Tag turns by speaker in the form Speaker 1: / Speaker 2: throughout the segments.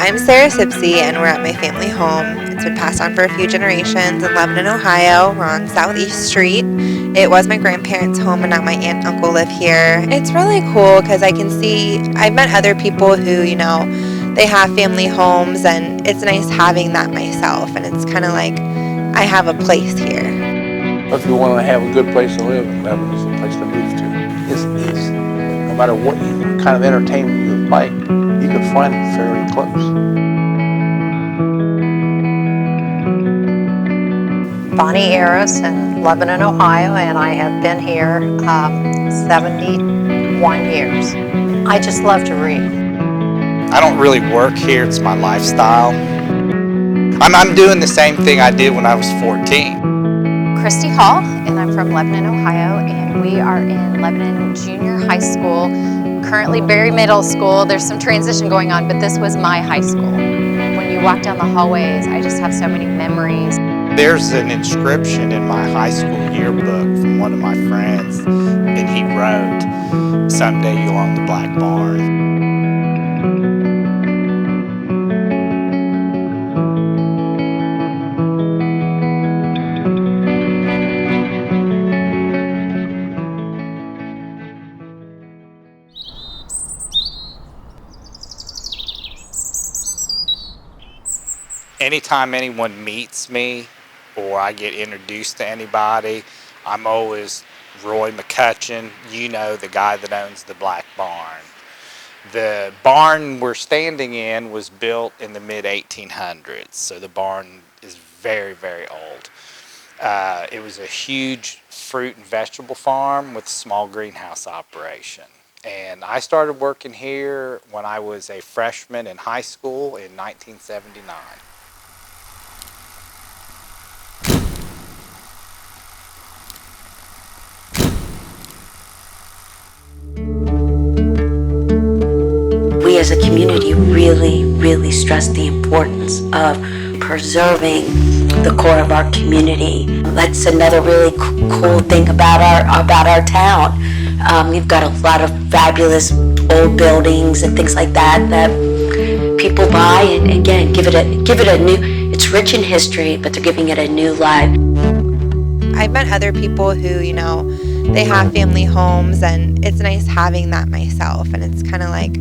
Speaker 1: I'm Sarah Sipsey, and we're at my family home. It's been passed on for a few generations in Lebanon, Ohio. We're on Southeast Street. It was my grandparents' home, and now my aunt and uncle live here. It's really cool because I can see, I've met other people who, they have family homes, and it's nice having that myself. And it's kind of like I have a place here.
Speaker 2: If you want to have a good place to live, Lebanon is a place to move to. It's no matter what kind of entertainment you like, you can find it fairly close.
Speaker 3: Bonnie Aris in Lebanon, Ohio, and I have been here 71 years. I just love to read.
Speaker 4: I don't really work here, it's my lifestyle. I'm doing the same thing I did when I was 14.
Speaker 5: Christy Hall, and I'm from Lebanon, Ohio, and we are in Lebanon Junior High School, currently Berry Middle School. There's some transition going on, but this was my high school. When you walk down the hallways, I just have so many memories.
Speaker 4: There's an inscription in my high school yearbook from one of my friends, and he wrote, "Someday you'll own the Black Barn." Anytime anyone meets me or I get introduced to anybody, I'm always Roy McCutcheon, the guy that owns the Black Barn. The barn we're standing in was built in the mid-1800s, so the barn is very, very old. It was a huge fruit and vegetable farm with a small greenhouse operation. And I started working here when I was a freshman in high school in 1979.
Speaker 6: We as a community really stress the importance of preserving the core of our community. That's another really cool thing about our town. We've got a lot of fabulous old buildings and things like that people buy, and again give it a new. It's rich in history, but they're giving it a new life.
Speaker 1: I've met other people who, they have family homes, and it's nice having that myself. And it's kind of like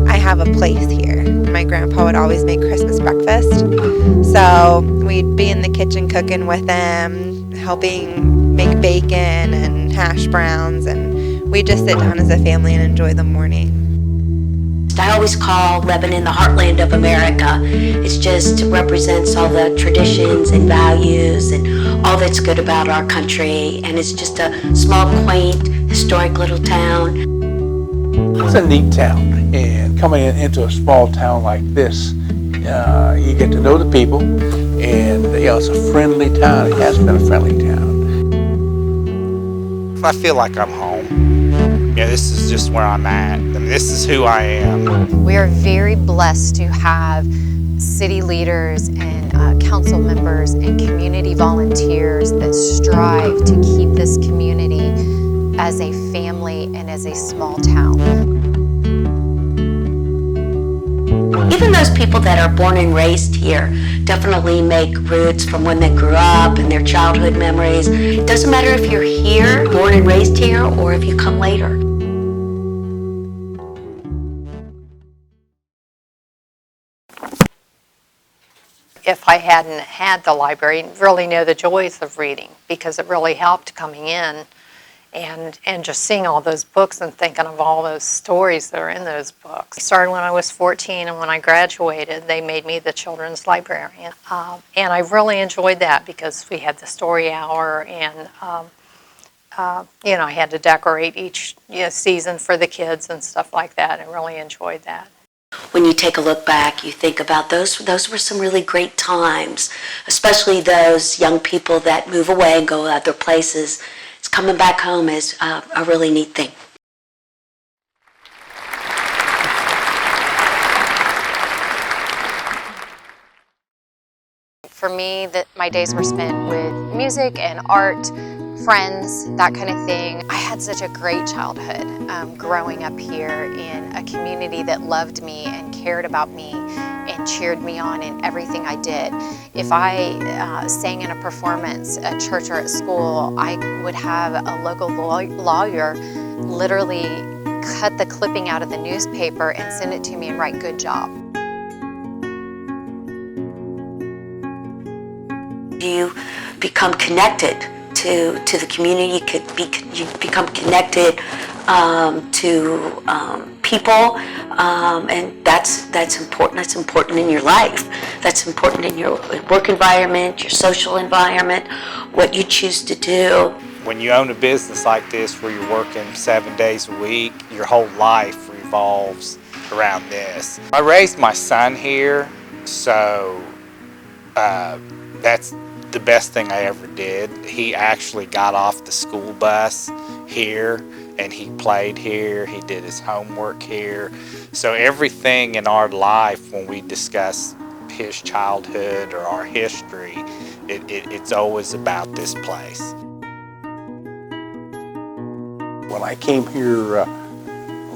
Speaker 1: I have a place here. My grandpa would always make Christmas breakfast, so we'd be in the kitchen cooking with him, helping make bacon and hash browns, and we'd just sit down as a family and enjoy the morning.
Speaker 6: I always call Lebanon the heartland of America. It just represents all the traditions and values and all that's good about our country. And it's just a small, quaint, historic little town.
Speaker 2: It's a neat town. And coming into a small town like this, you get to know the people. And it's a friendly town. It has been a friendly town.
Speaker 4: I feel like I'm home. This is just where I'm at. This is who I am.
Speaker 5: We are very blessed to have city leaders and council members and community volunteers that strive to keep this community as a family and as a small town.
Speaker 6: Even those people that are born and raised here definitely make roots from when they grew up and their childhood memories. It doesn't matter if you're here, born and raised here, or if you come later.
Speaker 3: If I hadn't had the library, really know the joys of reading, because it really helped coming in and just seeing all those books and thinking of all those stories that are in those books. I started when I was 14, and when I graduated, they made me the children's librarian. And I really enjoyed that because we had the story hour, and I had to decorate each season for the kids and stuff like that. I really enjoyed that.
Speaker 6: When you take a look back, you think about those were some really great times, especially those young people that move away and go other places. It's coming back home is a really neat thing.
Speaker 5: For me, my days were spent with music and art, friends, that kind of thing. I had such a great childhood growing up here in a community that loved me and cared about me and cheered me on in everything I did. If I sang in a performance at church or at school, I would have a local lawyer literally cut the clipping out of the newspaper and send it to me and write, "Good job."
Speaker 6: You become connected to the community. You become connected to people, and that's important. That's important in your life. That's important in your work environment, your social environment, what you choose to do.
Speaker 4: When you own a business like this where you're working 7 days a week, your whole life revolves around this. I raised my son here, so that's the best thing I ever did. He actually got off the school bus here and he played here. He did his homework here. So everything in our life, when we discuss his childhood or our history, it's always about this place.
Speaker 2: When I came here,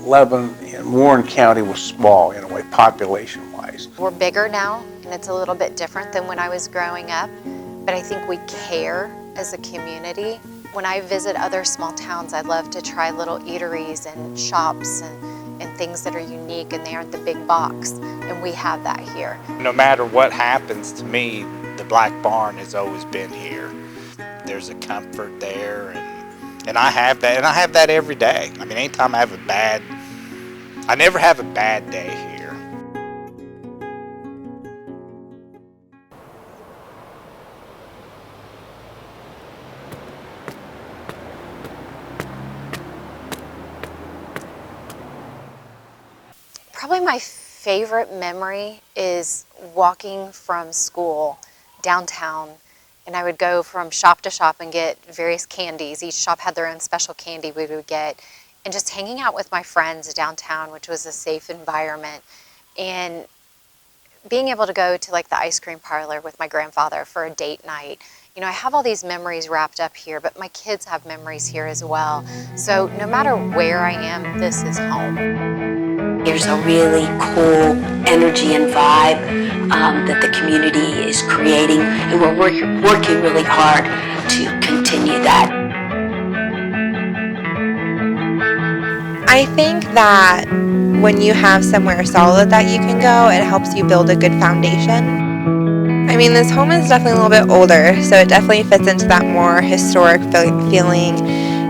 Speaker 2: Lebanon and Warren County was small in a way, population-wise.
Speaker 5: We're bigger now, and it's a little bit different than when I was growing up, but I think we care as a community. When I visit other small towns, I love to try little eateries and shops and things that are unique, and they aren't the big box, and we have that here.
Speaker 4: No matter what happens to me, the Black Barn has always been here. There's a comfort there, and I have that, and I have that every day. I mean, anytime I never have a bad day here.
Speaker 5: Probably my favorite memory is walking from school downtown, and I would go from shop to shop and get various candies. Each shop had their own special candy we would get, and just hanging out with my friends downtown, which was a safe environment, and being able to go to like the ice cream parlor with my grandfather for a date night. You know, I have all these memories wrapped up here, but my kids have memories here as well. So no matter where I am, this is home.
Speaker 6: There's a really cool energy and vibe that the community is creating, and we're working really hard to continue that.
Speaker 1: I think that when you have somewhere solid that you can go, it helps you build a good foundation. I mean, this home is definitely a little bit older, so it definitely fits into that more historic feeling.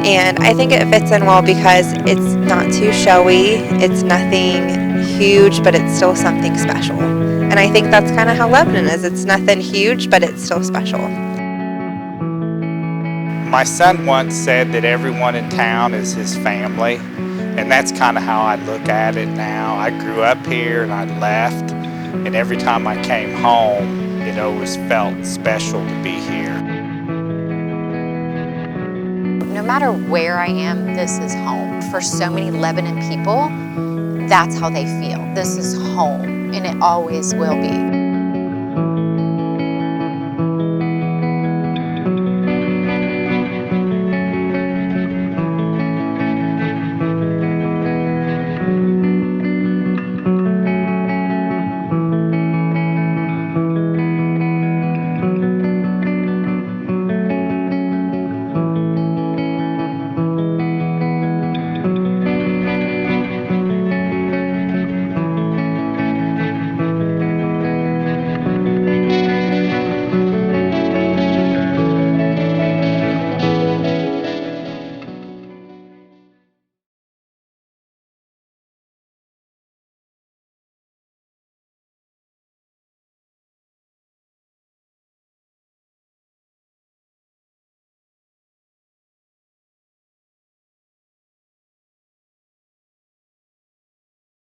Speaker 1: And I think it fits in well because it's not too showy, it's nothing huge, but it's still something special. And I think that's kind of how Lebanon is. It's nothing huge, but it's still special.
Speaker 4: My son once said that everyone in town is his family, and that's kind of how I look at it now. I grew up here and I left, and every time I came home, it always felt special to be here.
Speaker 5: No matter where I am, this is home. For so many Lebanon people, that's how they feel. This is home, and it always will be.